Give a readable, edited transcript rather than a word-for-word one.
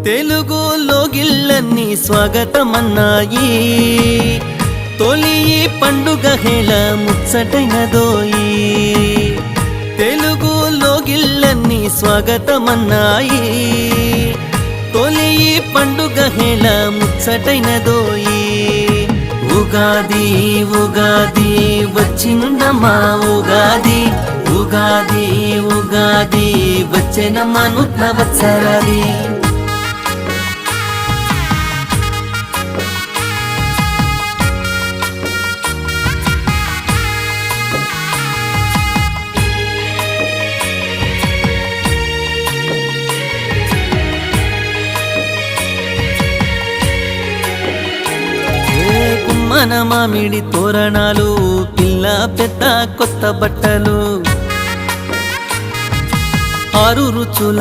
తెలుగులో గిళ్ళన్నీ స్వాగతమన్నాయి తొలి పండుగ హేళ ముచ్చటైనదోయి తెలుగులో గిళ్ళన్నీ స్వాగతమన్నాయి తొలి పండుగ హేళ ముచ్చటైనదోయి ఉగాది ఉగాది వచ్చిందమ్మా ఉగాది ఉగాది ఉగాది వచ్చెనమ్మా నూతన వత్సరాది మన మామిడి తోరణాలు పిల్ల పెద్ద కొత్త బట్టలు 6 రుచుల